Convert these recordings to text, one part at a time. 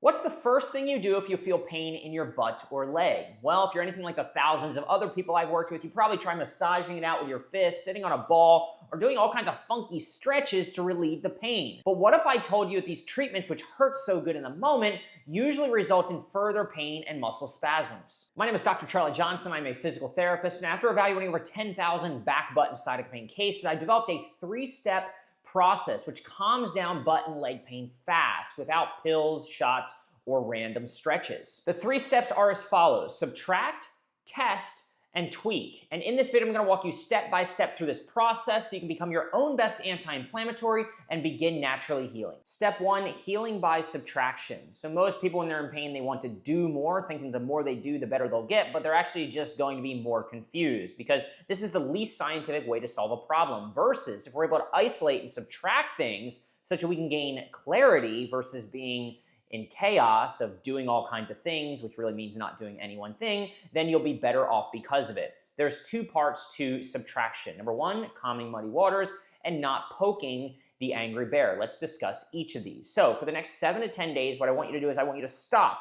What's the first thing you do if you feel pain in your butt or leg? Well, if you're anything like the thousands of other people I've worked with, you probably try massaging it out with your fist, sitting on a ball, or doing all kinds of funky stretches to relieve the pain. But what if I told you that these treatments, which hurt so good in the moment, usually result in further pain and muscle spasms? My name is Dr. Charlie Johnson. I'm a physical therapist, and after evaluating over 10,000 back, butt, and sciatic pain cases, I developed a three-step process which calms down butt and leg pain fast without pills, shots, or random stretches. The three steps are as follows: subtract, test, and tweak. And in this video, I'm going to walk you step by step through this process so you can become your own best anti-inflammatory and begin naturally healing. Step one, healing by subtraction. So most people when they're in pain, they want to do more, thinking the more they do, the better they'll get, but they're actually just going to be more confused because this is the least scientific way to solve a problem, versus if we're able to isolate and subtract things such that we can gain clarity versus being in chaos of doing all kinds of things, which really means not doing any one thing, then you'll be better off because of it. There's two parts to subtraction. Number one, calming muddy waters and not poking the angry bear. Let's discuss each of these. So for the next 7 to 10 days, what I want you to do is I want you to stop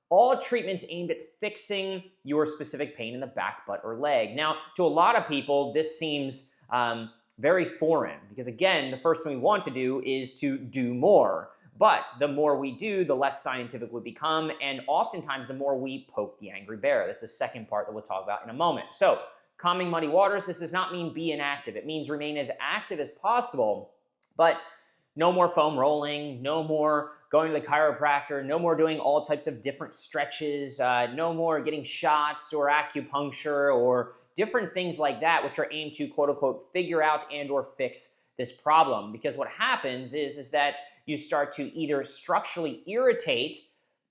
all treatments aimed at fixing your specific pain in the back, butt, or leg. Now, to a lot of people, this seems very foreign because, again, the first thing we want to do is to do more. But the more we do, the less scientific we become, and oftentimes the more we poke the angry bear. That's the second part that we'll talk about in a moment. So, calming muddy waters, this does not mean be inactive. It means remain as active as possible, but no more foam rolling, no more going to the chiropractor, no more doing all types of different stretches, no more getting shots or acupuncture or different things like that, which are aimed to, quote unquote, figure out and or fix this problem. Because what happens is that you start to either structurally irritate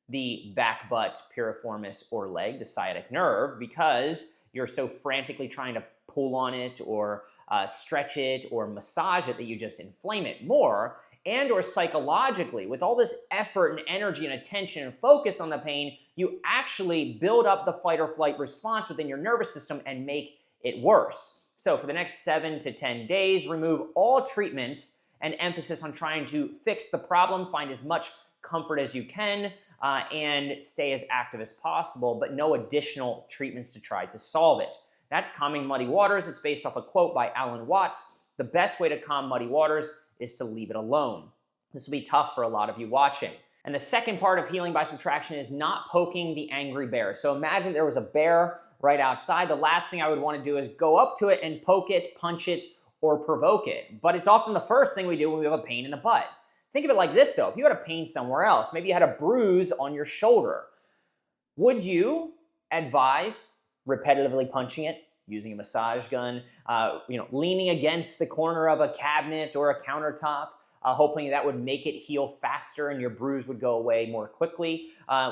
the back, butt, piriformis, or leg, the sciatic nerve, because you're so frantically trying to pull on it or stretch it or massage it that you just inflame it more, and or psychologically, with all this effort and energy and attention and focus on the pain, you actually build up the fight or flight response within your nervous system and make it worse. So for the next 7 to 10 days, remove all treatments and emphasis on trying to fix the problem, find as much comfort as you can, and stay as active as possible, but no additional treatments to try to solve it. That's calming muddy waters. It's based off a quote by Alan Watts. The best way to calm muddy waters is to leave it alone. This will be tough for a lot of you watching. And the second part of healing by subtraction is not poking the angry bear. So imagine there was a bear right outside. The last thing I would want to do is go up to it and poke it, punch it, or provoke it. But it's often the first thing we do when we have a pain in the butt. Think of it like this though. If you had a pain somewhere else, maybe you had a bruise on your shoulder, would you advise repetitively punching it, using a massage gun, leaning against the corner of a cabinet or a countertop, hoping that would make it heal faster and your bruise would go away more quickly?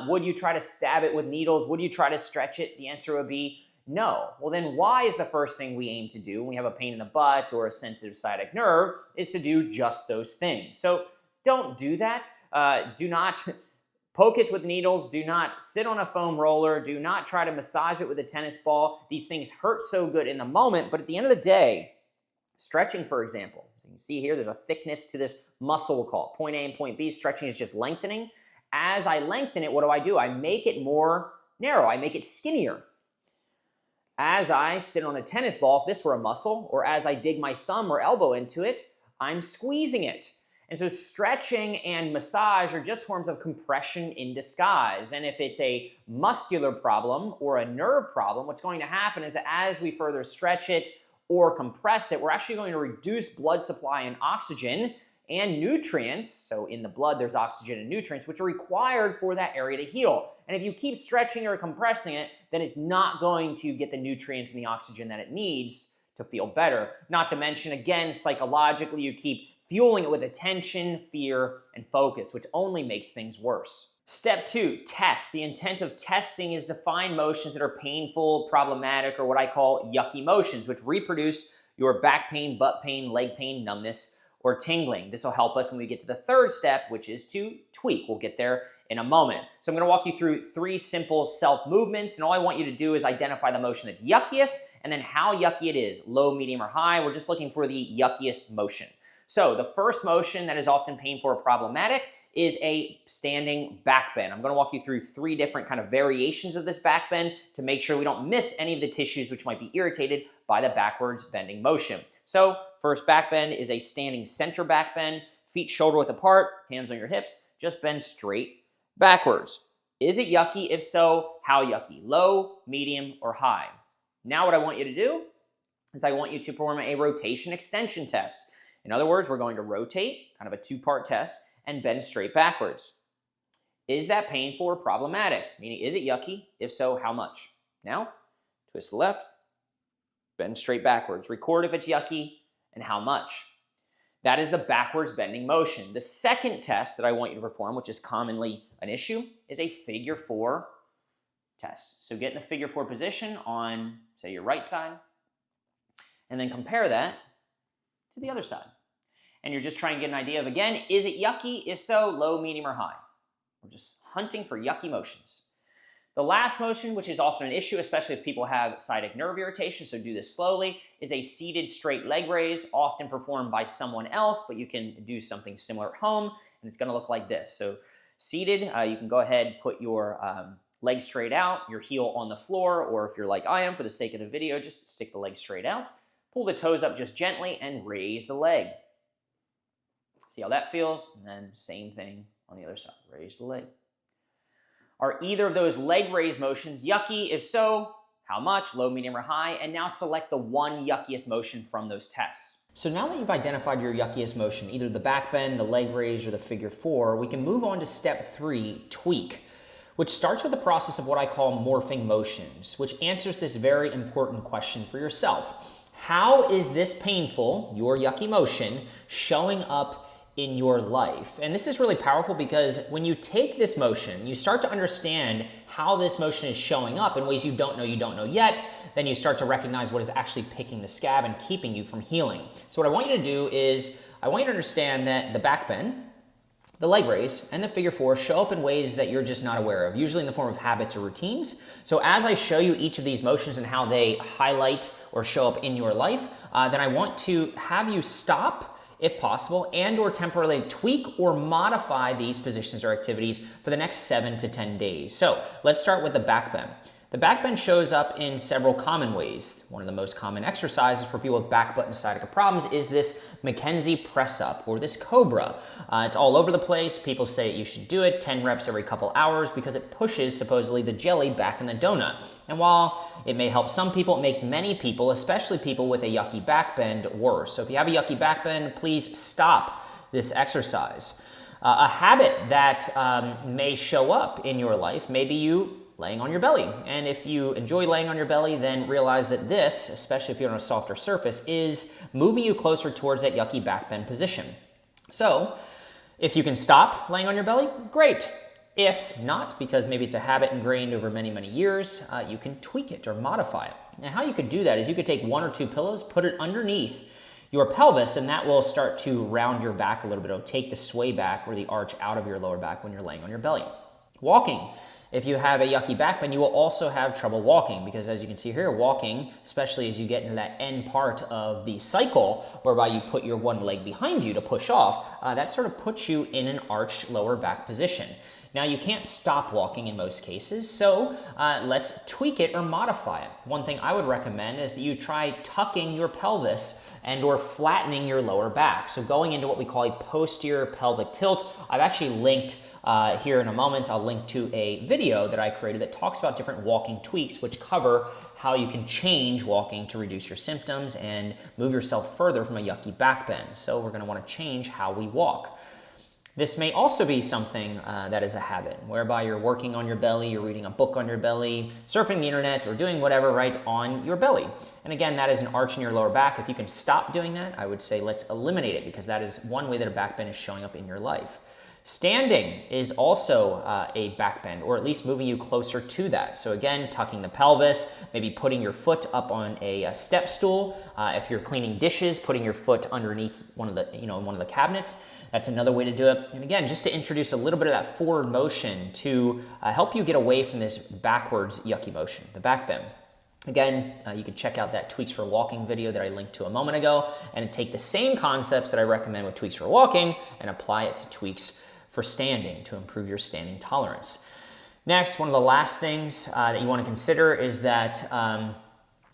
Would you try to stab it with needles? Would you try to stretch it? The answer would be no. Well, then why is the first thing we aim to do when we have a pain in the butt or a sensitive sciatic nerve is to do just those things? So don't do that. Do not poke it with needles. Do not sit on a foam roller. Do not try to massage it with a tennis ball. These things hurt so good in the moment, but at the end of the day, stretching, for example, you can see here there's a thickness to this muscle we'll call it. Point A and point B. Stretching is just lengthening. As I lengthen it, what do? I make it more narrow. I make it skinnier. As I sit on a tennis ball, if this were a muscle, or as I dig my thumb or elbow into it, I'm squeezing it. And so stretching and massage are just forms of compression in disguise. And if it's a muscular problem or a nerve problem, what's going to happen is that as we further stretch it or compress it, we're actually going to reduce blood supply and oxygen and nutrients. So in the blood, there's oxygen and nutrients, which are required for that area to heal. And if you keep stretching or compressing it, then it's not going to get the nutrients and the oxygen that it needs to feel better. Not to mention, again, psychologically, you keep fueling it with attention, fear, and focus, which only makes things worse. Step two, test. The intent of testing is to find motions that are painful, problematic, or what I call yucky motions, which reproduce your back pain, butt pain, leg pain, numbness, or tingling. This will help us when we get to the third step, which is to tweak. We'll get there in a moment. So I'm going to walk you through 3 simple self-movements, and all I want you to do is identify the motion that's yuckiest and then how yucky it is, low, medium, or high. We're just looking for the yuckiest motion. So the first motion that is often painful or problematic is a standing back bend. I'm going to walk you through 3 different kind of variations of this back bend to make sure we don't miss any of the tissues which might be irritated by the backwards bending motion. So first back bend is a standing center back bend, feet shoulder width apart, hands on your hips, just bend straight backwards. Is it yucky? If so, how yucky? Low, medium, or high? Now what I want you to do is I want you to perform a rotation extension test. In other words, we're going to rotate, kind of a 2-part test, and bend straight backwards. Is that painful or problematic? Meaning, is it yucky? If so, how much? Now, twist to the left, bend straight backwards. Record if it's yucky and how much. That is the backwards bending motion. The second test that I want you to perform, which is commonly an issue, is a figure 4 test. So get in the figure 4 position on, say, your right side, and then compare that to the other side. And you're just trying to get an idea of, again, is it yucky? If so, low, medium, or high. We're just hunting for yucky motions. The last motion, which is often an issue, especially if people have sciatic nerve irritation, so do this slowly, is a seated straight leg raise, often performed by someone else, but you can do something similar at home, and it's going to look like this. So seated, you can go ahead, put your leg straight out, your heel on the floor, or if you're like I am, for the sake of the video, just stick the leg straight out. Pull the toes up just gently and raise the leg. See how that feels? And then same thing on the other side. Raise the leg. Are either of those leg raise motions yucky? If so, how much? Low, medium, or high? And now select the one yuckiest motion from those tests. So now that you've identified your yuckiest motion, either the back bend, the leg raise, or the figure 4, we can move on to step 3, tweak, which starts with the process of what I call morphing motions, which answers this very important question for yourself. How is this painful, your yucky motion, showing up in your life? And this is really powerful because when you take this motion, you start to understand how this motion is showing up in ways you don't know yet. Then you start to recognize what is actually picking the scab and keeping you from healing. So what I want you to do is, I want you to understand that the back bend, the leg raise, and the figure 4 show up in ways that you're just not aware of, usually in the form of habits or routines. So as I show you each of these motions and how they highlight or show up in your life, then I want to have you stop, if possible, and or temporarily tweak or modify these positions or activities for the next 7 to 10 days. So let's start with the back bend. The back bend shows up in several common ways. One of the most common exercises for people with back, butt, and sciatica problems is this Mackenzie press up or this cobra. It's all over the place. People say you should do it 10 reps every couple hours because it pushes supposedly the jelly back in the donut. And while it may help some people, it makes many people, especially people with a yucky back bend, worse. So if you have a yucky back bend, please stop this exercise. A habit that may show up in your life, maybe you laying on your belly. And if you enjoy laying on your belly, then realize that this, especially if you're on a softer surface, is moving you closer towards that yucky back bend position. So if you can stop laying on your belly, great. If not, because maybe it's a habit ingrained over many, many years, you can tweak it or modify it. And how you could do that is you could take 1 or 2 pillows, put it underneath your pelvis, and that will start to round your back a little bit. It'll take the sway back or the arch out of your lower back when you're laying on your belly. Walking. If you have a yucky back bend, you will also have trouble walking because, as you can see here, walking, especially as you get into that end part of the cycle whereby you put your one leg behind you to push off, that sort of puts you in an arched lower back position. Now, you can't stop walking in most cases, so let's tweak it or modify it. One thing I would recommend is that you try tucking your pelvis and or flattening your lower back. So going into what we call a posterior pelvic tilt. I've actually linked here in a moment, I'll link to a video that I created that talks about different walking tweaks which cover how you can change walking to reduce your symptoms and move yourself further from a yucky back bend. So we're going to want to change how we walk. This may also be something that is a habit, whereby you're working on your belly, you're reading a book on your belly, surfing the internet, or doing whatever right on your belly. And again, that is an arch in your lower back. If you can stop doing that, I would say let's eliminate it because that is one way that a back bend is showing up in your life. Standing is also a back bend, or at least moving you closer to that. So again, tucking the pelvis, maybe putting your foot up on a step stool. If you're cleaning dishes, putting your foot underneath one of the cabinets. That's another way to do it. And again, just to introduce a little bit of that forward motion to help you get away from this backwards yucky motion, the back bend. Again, you can check out that Tweaks for Walking video that I linked to a moment ago and take the same concepts that I recommend with Tweaks for Walking and apply it to Tweaks for Standing to improve your standing tolerance. Next, one of the last things that you want to consider is that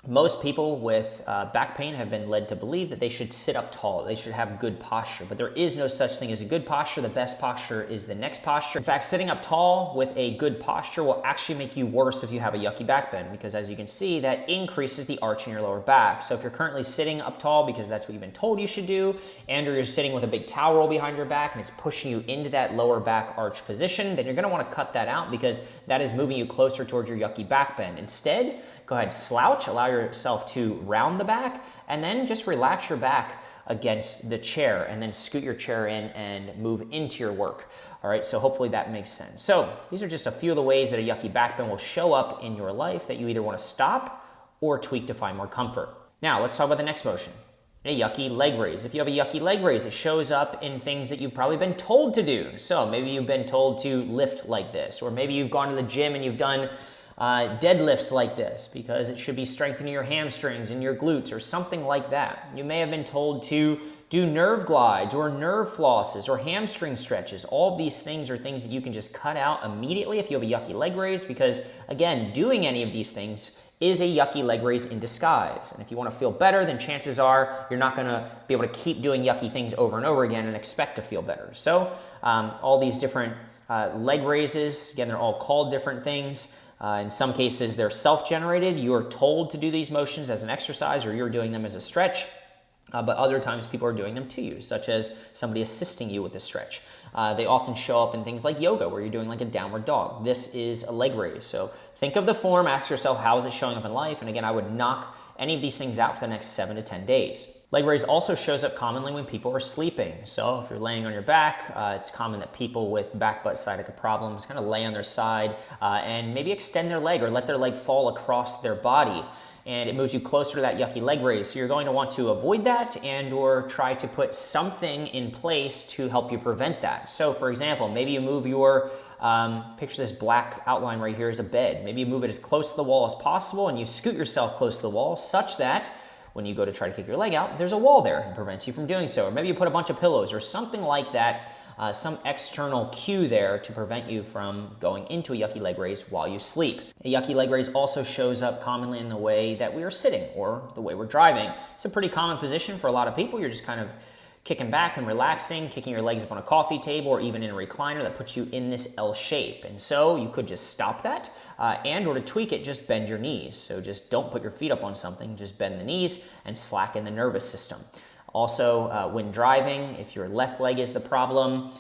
most people with back pain have been led to believe that they should sit up tall, they should have good posture, but there is no such thing as a good posture. The best posture is the next posture. In fact, sitting up tall with a good posture will actually make you worse if you have a yucky back bend, because as you can see, that increases the arch in your lower back. So if you're currently sitting up tall because that's what you've been told you should do, and or you're sitting with a big towel roll behind your back and it's pushing you into that lower back arch position, then you're gonna wanna cut that out because that is moving you closer towards your yucky back bend. Instead, go ahead, slouch, allow yourself to round the back, and then just relax your back against the chair, and then scoot your chair in and move into your work. All right, so hopefully that makes sense. So these are just a few of the ways that a yucky back bend will show up in your life that you either want to stop or tweak to find more comfort. Now, let's talk about the next motion, a yucky leg raise. If you have a yucky leg raise, it shows up in things that you've probably been told to do. So maybe you've been told to lift like this, or maybe you've gone to the gym and you've done deadlifts like this because it should be strengthening your hamstrings and your glutes or something like that. You may have been told to do nerve glides or nerve flosses or hamstring stretches. All of these things are things that you can just cut out immediately if you have a yucky leg raise, because again, doing any of these things is a yucky leg raise in disguise. And if you want to feel better, then chances are you're not going to be able to keep doing yucky things over and over again and expect to feel better. So all these different leg raises, again, they're all called different things. In some cases, they're self-generated. You're told to do these motions as an exercise, or you're doing them as a stretch. But other times people are doing them to you, such as somebody assisting you with the stretch. They often show up in things like yoga, where you're doing like a downward dog. This is a leg raise. So think of the form, ask yourself, how is it showing up in life? And again, I would knock any of these things out for the next 7 to 10 days. Leg raise also shows up commonly when people are sleeping. So if you're laying on your back, it's common that people with back butt sciatica problems kind of lay on their side and maybe extend their leg or let their leg fall across their body. And it moves you closer to that yucky leg raise. So you're going to want to avoid that and or try to put something in place to help you prevent that. So for example, maybe you move your, picture this black outline right here as a bed. Maybe you move it as close to the wall as possible and you scoot yourself close to the wall such that when you go to try to kick your leg out, there's a wall there that prevents you from doing so. Or maybe you put a bunch of pillows or something like that, some external cue there to prevent you from going into a yucky leg raise while you sleep. A yucky leg raise also shows up commonly in the way that we are sitting or the way we're driving. It's a pretty common position for a lot of people. You're just kind of kicking back and relaxing, kicking your legs up on a coffee table or even in a recliner that puts you in this L shape. And so you could just stop that and or to tweak it, just bend your knees. So just don't put your feet up on something, just bend the knees and slacken the nervous system. Also, when driving, if your left leg is the problem,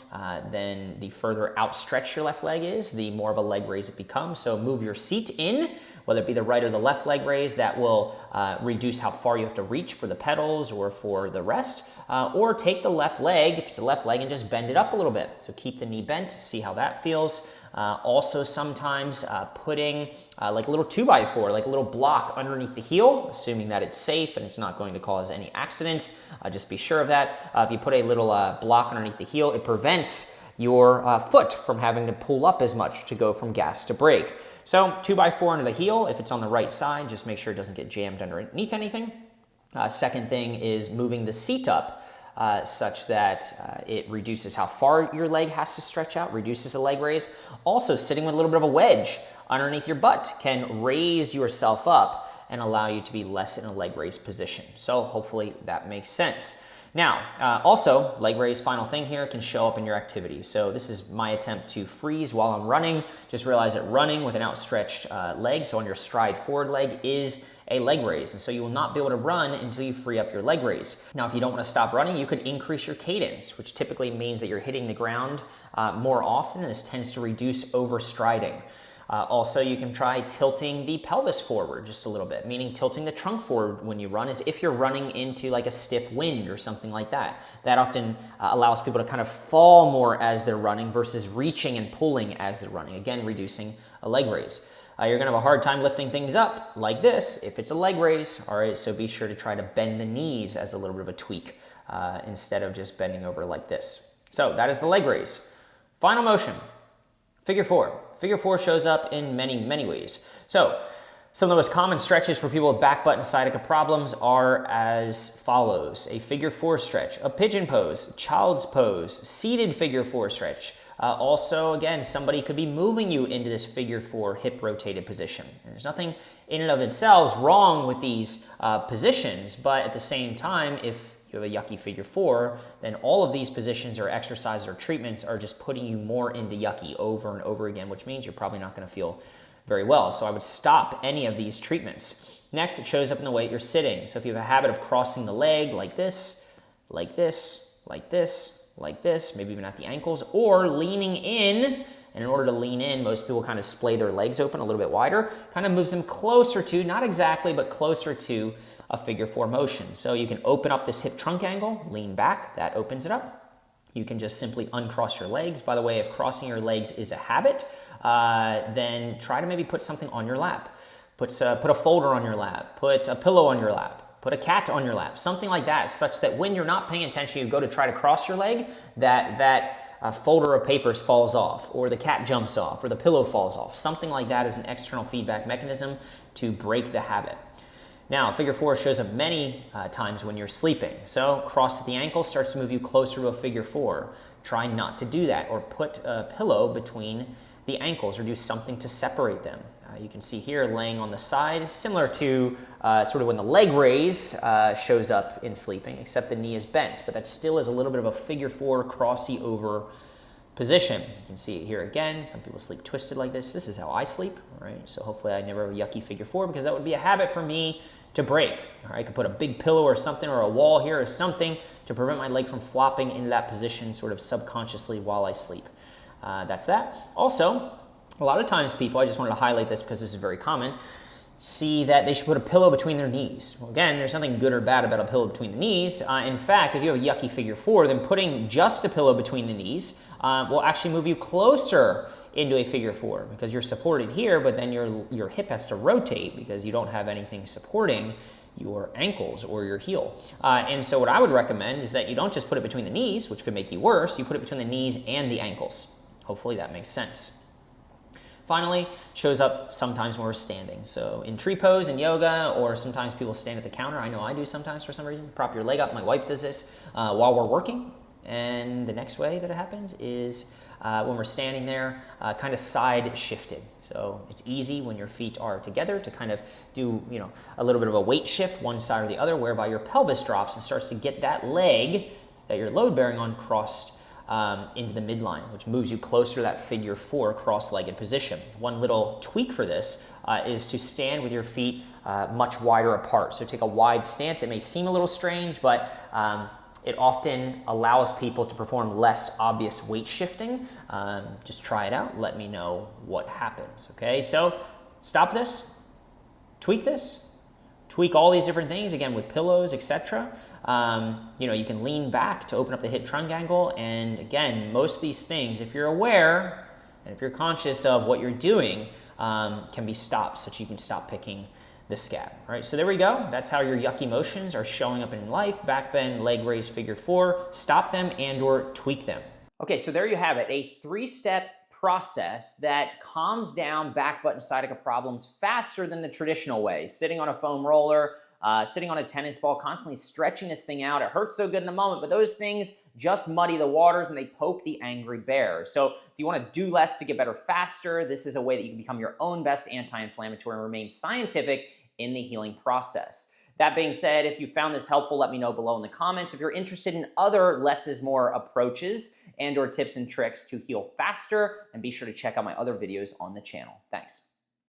then the further outstretched your left leg is, the more of a leg raise it becomes. So move your seat in, whether it be the right or the left leg raise. That will reduce how far you have to reach for the pedals or for the rest. Or take the left leg, if it's a left leg, and just bend it up a little bit. So keep the knee bent, see how that feels. Also sometimes putting like a little 2x4, like a little block underneath the heel, assuming that it's safe and it's not going to cause any accidents. Just be sure of that. If you put a little block underneath the heel, it prevents your foot from having to pull up as much to go from gas to brake. So 2x4 under the heel. If it's on the right side, just make sure it doesn't get jammed underneath anything. Second thing is moving the seat up such that it reduces how far your leg has to stretch out, reduces the leg raise. Also, sitting with a little bit of a wedge underneath your butt can raise yourself up and allow you to be less in a leg raise position. So hopefully that makes sense. Now, also, leg raise, final thing here, can show up in your activity. So this is my attempt to freeze while I'm running. Just realize that running with an outstretched leg, so on your stride forward leg, is a leg raise. And so you will not be able to run until you free up your leg raise. Now, if you don't want to stop running, you could increase your cadence, which typically means that you're hitting the ground more often, and this tends to reduce overstriding. Also, you can try tilting the pelvis forward just a little bit, meaning tilting the trunk forward when you run as if you're running into like a stiff wind or something like that. That often allows people to kind of fall more as they're running versus reaching and pulling as they're running, again, reducing a leg raise. You're going to have a hard time lifting things up like this if it's a leg raise. All right, so be sure to try to bend the knees as a little bit of a tweak instead of just bending over like this. So that is the leg raise. Final motion, figure four. Figure four shows up in many, many ways. So Some of the most common stretches for people with back, butt, and sciatica problems are as follows. A figure 4 stretch, a pigeon pose, child's pose, seated figure 4 stretch. Also, again, somebody could be moving you into this figure 4 hip rotated position. And there's nothing in and of itself wrong with these positions, but at the same time, if you have a yucky figure 4, then all of these positions or exercises or treatments are just putting you more into yucky over and over again, which means you're probably not going to feel very well. So I would stop any of these treatments. Next, it shows up in the way you're sitting. So if you have a habit of crossing the leg like this, like this, like this, like this, maybe even at the ankles, or leaning in, and in order to lean in, most people kind of splay their legs open a little bit wider, kind of moves them closer to, not exactly, but closer to a figure 4 motion. So you can open up this hip trunk angle, lean back, that opens it up. You can just simply uncross your legs. By the way, if crossing your legs is a habit, then try to maybe put something on your lap. Put a folder on your lap, put a pillow on your lap, put a cat on your lap, something like that, such that when you're not paying attention, you go to try to cross your leg, that folder of papers falls off, or the cat jumps off, or the pillow falls off. Something like that is an external feedback mechanism to break the habit. Now, figure 4 shows up many times when you're sleeping. So cross at the ankle starts to move you closer to a figure 4. Try not to do that, or put a pillow between the ankles, or do something to separate them. You can see here laying on the side, similar to sort of when the leg raise shows up in sleeping, except the knee is bent, but that still is a little bit of a figure 4 crossy over position. You can see it here again. Some people sleep twisted like this. This is how I sleep, all right? So hopefully I never have a yucky figure 4, because that would be a habit for me to break. All right? I could put a big pillow or something, or a wall here or something to prevent my leg from flopping into that position sort of subconsciously while I sleep. That's that. Also, a lot of times people, I just wanted to highlight this because this is very common, see that they should put a pillow between their knees. Well, again, there's nothing good or bad about a pillow between the knees. In fact, if you have a yucky figure 4, then putting just a pillow between the knees will actually move you closer into a figure 4, because you're supported here, but then your hip has to rotate because you don't have anything supporting your ankles or your heel. And so what I would recommend is that you don't just put it between the knees, which could make you worse, you put it between the knees and the ankles. Hopefully that makes sense. Finally, shows up sometimes when we're standing. So in tree pose in yoga, or sometimes people stand at the counter. I know I do sometimes for some reason. Prop your leg up. My wife does this while we're working. And the next way that it happens is when we're standing there, kind of side shifted. So it's easy when your feet are together to kind of do, a little bit of a weight shift one side or the other, whereby your pelvis drops and starts to get that leg that you're load bearing on crossed into the midline, which moves you closer to that figure 4 cross-legged position. One little tweak for this is to stand with your feet much wider apart. So take a wide stance. It may seem a little strange, but it often allows people to perform less obvious weight shifting. Just try it out. Let me know what happens, okay? So stop this, tweak all these different things, again, with pillows, etc. You can lean back to open up the hip trunk angle. And again, most of these things, if you're aware and if you're conscious of what you're doing, can be stopped, so that you can stop picking the scab. All right, so there we go. That's how your yucky motions are showing up in life. Back bend, leg raise, figure 4. Stop them and or tweak them. Okay, so there you have it. A 3-step process that calms down back, butt, and sciatica problems faster than the traditional way. Sitting on a foam roller, sitting on a tennis ball, constantly stretching this thing out. It hurts so good in the moment, but those things just muddy the waters and they poke the angry bear. So if you want to do less to get better faster, this is a way that you can become your own best anti-inflammatory and remain scientific in the healing process. That being said, if you found this helpful, let me know below in the comments. If you're interested in other less is more approaches and or tips and tricks to heal faster, and be sure to check out my other videos on the channel. Thanks.